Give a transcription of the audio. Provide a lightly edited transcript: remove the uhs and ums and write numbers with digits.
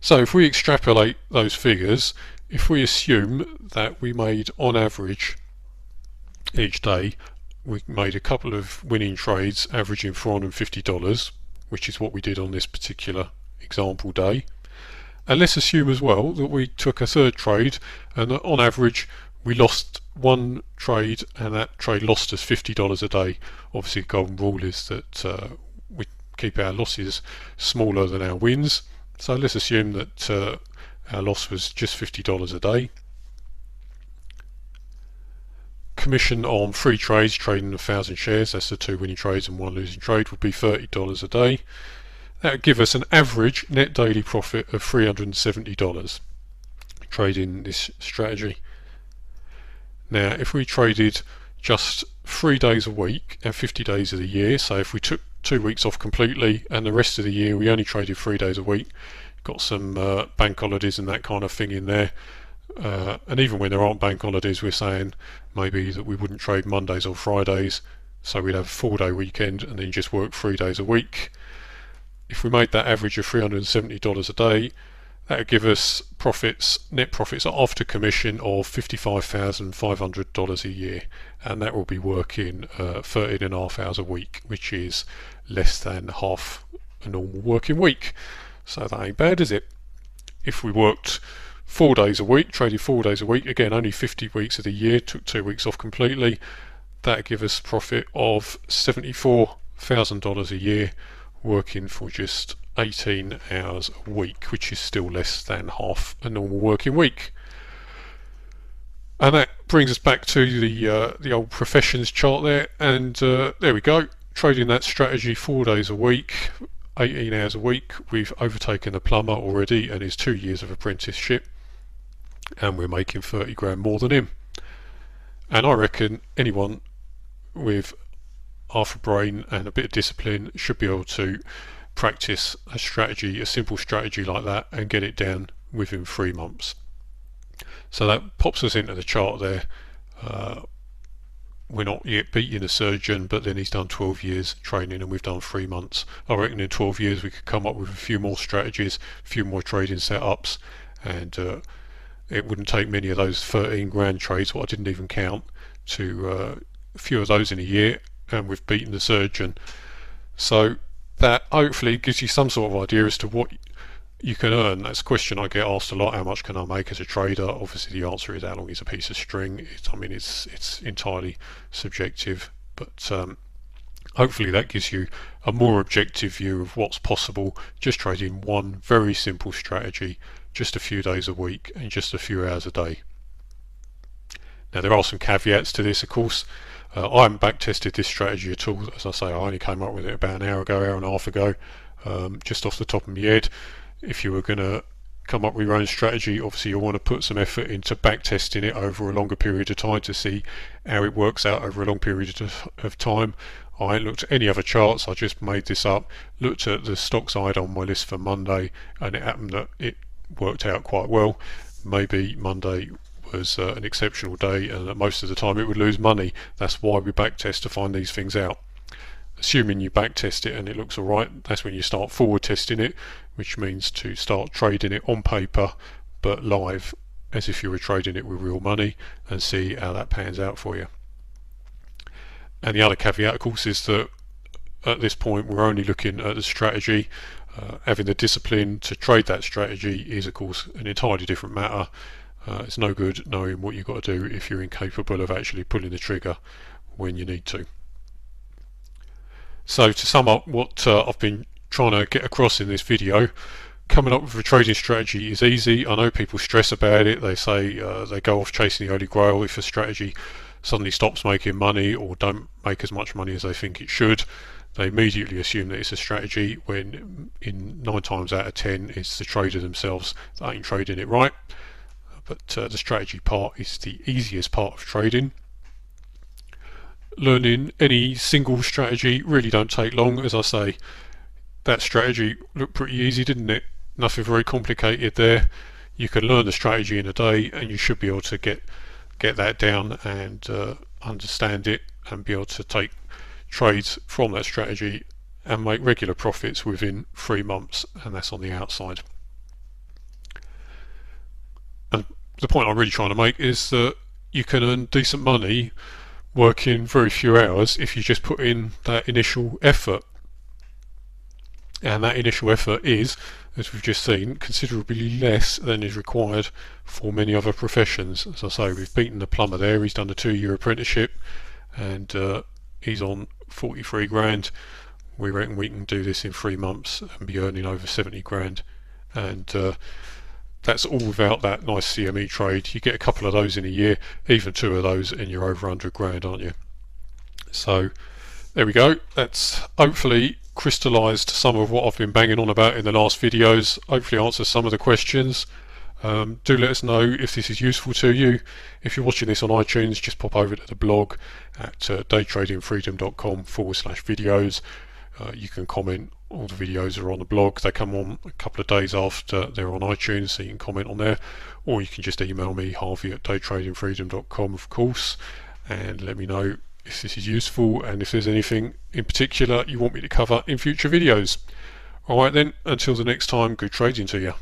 So if we extrapolate those figures, if we assume that we made on average each day, we made a couple of winning trades averaging $450, which is what we did on this particular example day. And let's assume as well that we took a third trade and that on average we lost one trade and that trade lost us $50 a day. Obviously the golden rule is that we keep our losses smaller than our wins. So let's assume that our loss was just $50 a day. Commission on 3 trades, trading 1,000 shares, that's the 2 winning trades and 1 losing trade, would be $30 a day. That would give us an average net daily profit of $370 trading this strategy. Now if we traded just 3 days a week and 50 days of the year, so if we took 2 weeks off completely and the rest of the year we only traded 3 days a week, got some bank holidays and that kind of thing in there, and even when there aren't bank holidays we're saying maybe that we wouldn't trade Mondays or Fridays, so we'd have a 4-day weekend and then just work 3 days a week. If we made that average of $370 a day, that would give us profits, net profits after commission of $55,500 a year, and that will be working 13.5 hours a week, which is less than half a normal working week. So that ain't bad, is it? If we worked 4 days a week, traded 4 days a week, again only 50 weeks of the year, took 2 weeks off completely, that would give us a profit of $74,000 a year, working for just 18 hours a week, which is still less than half a normal working week. And that brings us back to the old professions chart there, and there we go, trading that strategy 4 days a week, 18 hours a week. We've overtaken the plumber already and his 2 years of apprenticeship, and we're making 30 grand more than him. And I reckon anyone with half a brain and a bit of discipline should be able to practice a strategy, a simple strategy like that, and get it down within 3 months. So that pops us into the chart there. We're not yet beating a surgeon, but then he's done 12 years training and we've done 3 months. I reckon in 12 years we could come up with a few more strategies, a few more trading setups, and it wouldn't take many of those 13 grand trades, what I didn't even count, to a few of those in a year, and we've beaten the surgeon. So that hopefully gives you some sort of idea as to what you can earn. That's a question I get asked a lot: how much can I make as a trader? Obviously the answer is how long is a piece of string. It's entirely subjective, but hopefully that gives you a more objective view of what's possible just trading one very simple strategy, just a few days a week and just a few hours a day. Now there are some caveats to this, of course. I haven't back tested this strategy at all. As I say, I only came up with it about an hour and a half ago, just off the top of my head. If you were going to come up with your own strategy, obviously you'll want to put some effort into back testing it over a longer period of time to see how it works out over a long period of time. I ain't looked at any other charts, I just made this up, looked at the stocks I had on my list for Monday, and it happened that it worked out quite well. Maybe Monday was an exceptional day and that most of the time it would lose money. That's why we back test, to find these things out. Assuming you back test it and it looks alright, that's when you start forward testing it, which means to start trading it on paper but live, as if you were trading it with real money, and see how that pans out for you. And the other caveat, of course, is that at this point we're only looking at the strategy. Having the discipline to trade that strategy is, of course, an entirely different matter. It's no good knowing what you've got to do if you're incapable of actually pulling the trigger when you need to. So to sum up what I've been trying to get across in this video, coming up with a trading strategy is easy. I know people stress about it. They say they go off chasing the Holy Grail if a strategy suddenly stops making money or don't make as much money as they think it should. They immediately assume that it's a strategy, when in 9 times out of 10 it's the trader themselves that ain't trading it right. But the strategy part is the easiest part of trading. Learning any single strategy really don't take long. As I say, that strategy looked pretty easy, didn't it? Nothing very complicated there. You can learn the strategy in a day and you should be able to get that down and understand it and be able to take trades from that strategy and make regular profits within 3 months, and that's on the outside. the point I'm really trying to make is that you can earn decent money working very few hours if you just put in that initial effort. And that initial effort is, as we've just seen, considerably less than is required for many other professions. As I say, we've beaten the plumber there. He's done a 2-year apprenticeship and he's on 43 grand. We reckon we can do this in 3 months and be earning over 70 grand. And that's all without that nice CME trade. You get a couple of those in a year, even 2 of those, and you're over 100 grand, aren't you? So there we go. That's hopefully crystallised some of what I've been banging on about in the last videos. Hopefully answers some of the questions. Do let us know if this is useful to you. If you're watching this on iTunes, just pop over to the blog at daytradingfreedom.com/videos. You can comment. All the videos are on the blog. They come on a couple of days after they're on iTunes, so you can comment on there, or you can just email me, Harvey at daytradingfreedom.com, of course, and let me know if this is useful and if there's anything in particular you want me to cover in future videos. Alright then, until the next time, good trading to you.